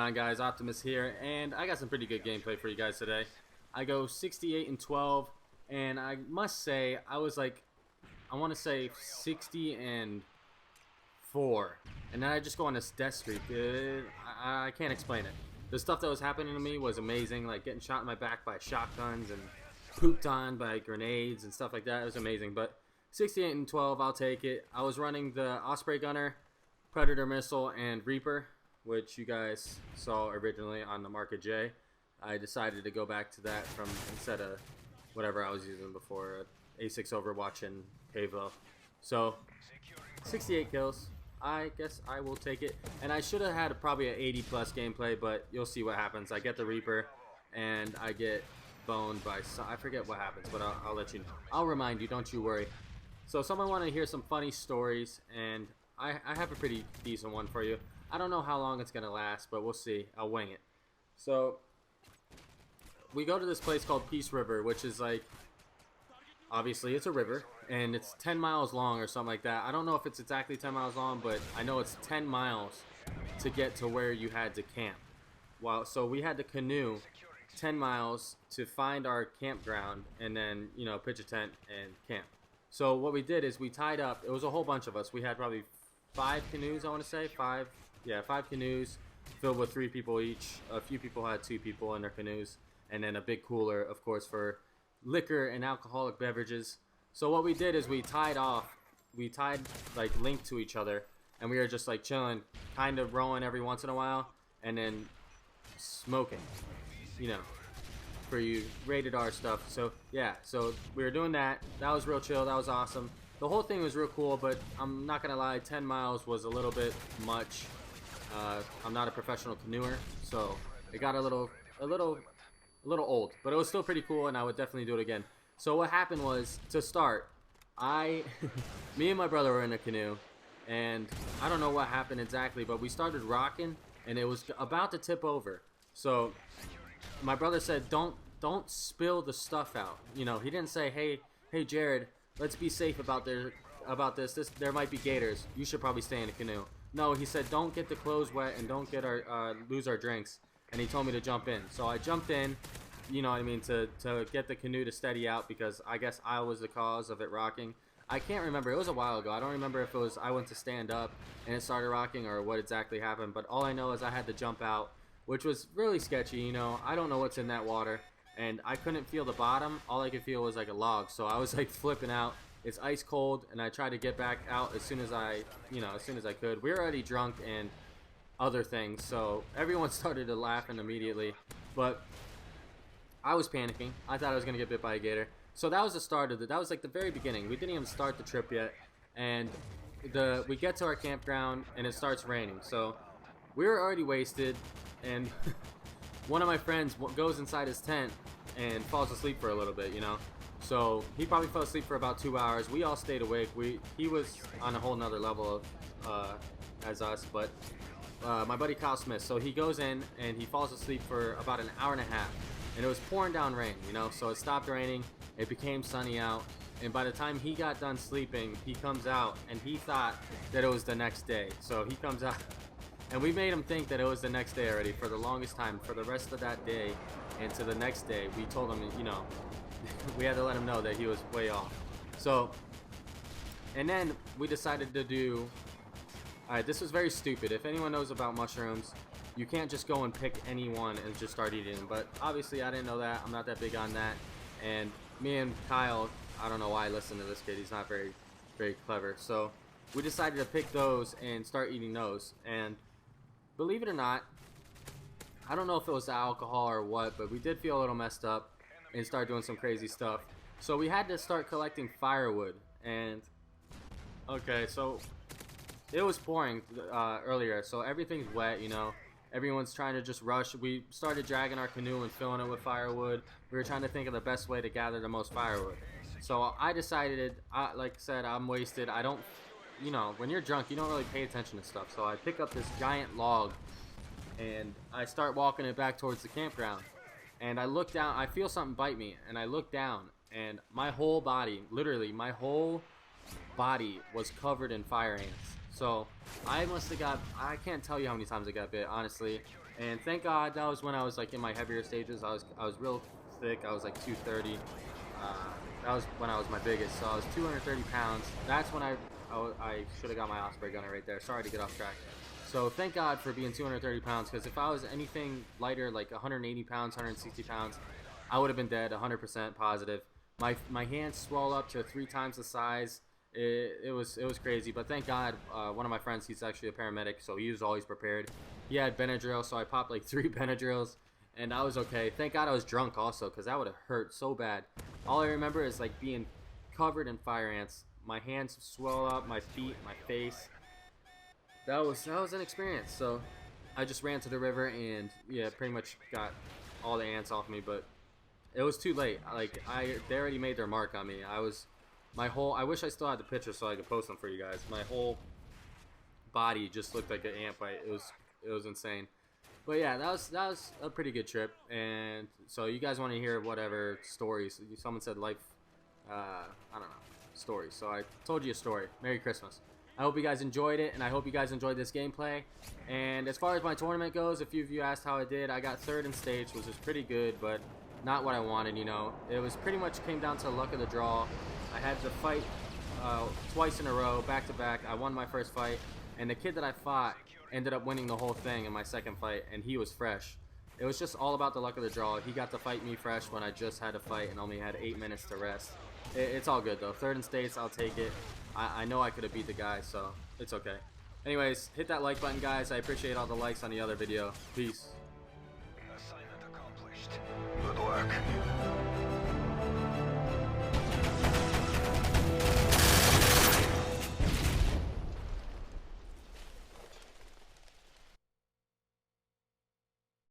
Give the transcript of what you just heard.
on, guys? Optimus here, and I got some pretty good gameplay for you guys today. I go 68 and 12, and I must say I was like, I want to say 60 and 4, and then I just go on this death streak. I can't explain it. The stuff that was happening to me was amazing, like getting shot in my back by shotguns and pooped on by grenades and stuff like that. It was amazing. But 68 and 12, I'll take it. I was running the Osprey Gunner, Predator Missile, and Reaper, which you guys saw originally on the Market J. I decided to go back to that from instead of whatever I was using before, A6 Overwatch and Halo. So 68 kills. I guess I will take it. And I should have had probably an 80 plus gameplay, but you'll see what happens. I get the Reaper and I get boned by I forget what happens, but I'll let you know. I'll remind you, don't you worry. So someone want to hear some funny stories, and I have a pretty decent one for you. I don't know how long it's gonna last, but we'll see. I'll wing it. So we go to this place called Peace River, which is like, obviously it's a river, and it's 10 miles long or something like that. I don't know if it's exactly 10 miles long, but I know it's 10 miles to get to where you had to camp. So we had to canoe 10 miles to find our campground, and then, you know, pitch a tent and camp. So what we did is we tied up, it was a whole bunch of us. We had probably 5 canoes, I want to say. 5 canoes filled with 3 people each. A few people had 2 people in their canoes, and then a big cooler, of course, for liquor and alcoholic beverages. So what we did is we tied like linked to each other, and we were just like chilling, kind of rowing every once in a while, and then smoking, you know, for you rated R stuff. So yeah, so we were doing that. That was real chill. That was awesome. The whole thing was real cool, but I'm not gonna lie, 10 miles was a little bit much. I'm not a professional canoeer, so it got a little old, but it was still pretty cool, and I would definitely do it again. So what happened was, to start, me and my brother were in a canoe, and I don't know what happened exactly, but we started rocking, and it was about to tip over. So my brother said, don't spill the stuff out. You know, he didn't say, hey Jared, let's be safe about this. There might be gators. You should probably stay in a canoe. No, he said, don't get the clothes wet and don't get lose our drinks. And he told me to jump in. So I jumped in, you know what I mean, to get the canoe to steady out, because I guess I was the cause of it rocking. I can't remember. It was a while ago. I don't remember if it was I went to stand up and it started rocking or what exactly happened. But all I know is I had to jump out, which was really sketchy. You know, I don't know what's in that water, and I couldn't feel the bottom. All I could feel was like a log. So I was like flipping out. It's ice cold, and I tried to get back out as soon as I could. We were already drunk and other things, so everyone started to laughing immediately, but I was panicking. I thought I was gonna get bit by a gator. So that was the start of it. That was like the very beginning. We didn't even start the trip yet, and we get to our campground and it starts raining. So we were already wasted, and one of my friends goes inside his tent and falls asleep for a little bit, you know. So he probably fell asleep for about 2 hours. We all stayed awake. He was on a whole nother level of as us, but my buddy Kyle Smith, so he goes in and he falls asleep for about an hour and a half, and it was pouring down rain, you know. So it stopped raining, it became sunny out, and by the time he got done sleeping, he comes out and he thought that it was the next day. So he comes out, and we made him think that it was the next day already for the longest time, for the rest of that day and to the next day. We told him, you know, we had to let him know that he was way off. So, and then we decided to do, alright, this was very stupid. If anyone knows about mushrooms, you can't just go and pick any one and just start eating them. But obviously I didn't know that. I'm not that big on that. And me and Kyle, I don't know why I listened to this kid. He's not very, very clever. So we decided to pick those and start eating those. And believe it or not, I don't know if it was the alcohol or what, but we did feel a little messed up and start doing some crazy stuff. So we had to start collecting firewood. And okay, so it was pouring earlier, so everything's wet, you know. Everyone's trying to just rush. We started dragging our canoe and filling it with firewood. We were trying to think of the best way to gather the most firewood. So I decided, like I said, I'm wasted. I don't, you know, when you're drunk, you don't really pay attention to stuff. So I pick up this giant log, and I start walking it back towards the campground. And I look down, I feel something bite me, and I look down, and my whole body, literally my whole body was covered in fire ants. So I must have got, I can't tell you how many times I got bit, honestly. And thank God that was when I was like in my heavier stages. I was real thick. I was like 230. That was when I was my biggest. So I was 230 pounds. That's when I should have got my Osprey gunner right there. Sorry to get off track. So thank God for being 230 pounds, because if I was anything lighter, like 180 pounds, 160 pounds, I would have been dead, 100% positive. My hands swelled up to 3 times the size. It was crazy, but thank God, one of my friends, he's actually a paramedic, so he was always prepared. He had Benadryl, so I popped like 3 Benadryls, and I was okay. Thank God I was drunk also, because that would have hurt so bad. All I remember is like being covered in fire ants. My hands swell up, my feet, my face. That was an experience. So I just ran to the river and yeah, pretty much got all the ants off me, but it was too late. Like they already made their mark on me. I wish I still had the picture so I could post them for you guys. My whole body just looked like an ant bite. It was insane. But yeah, that was a pretty good trip. And so you guys want to hear whatever stories? Someone said life, I don't know, stories. So I told you a story. Merry Christmas. I hope you guys enjoyed it, and I hope you guys enjoyed this gameplay. And as far as my tournament goes, a few of you asked how I did. I got 3rd in stage, which was pretty good, but not what I wanted, you know. It was pretty much came down to luck of the draw. I had to fight twice in a row, back to back. I won my first fight, and the kid that I fought ended up winning the whole thing in my second fight, and he was fresh. It was just all about the luck of the draw. He got to fight me fresh when I just had to fight and only had 8 minutes to rest. It's all good, though. 3rd in states, I'll take it. I know I could have beat the guy, so it's okay. Anyways, hit that like button, guys. I appreciate all the likes on the other video. Peace. Assignment accomplished. Good work.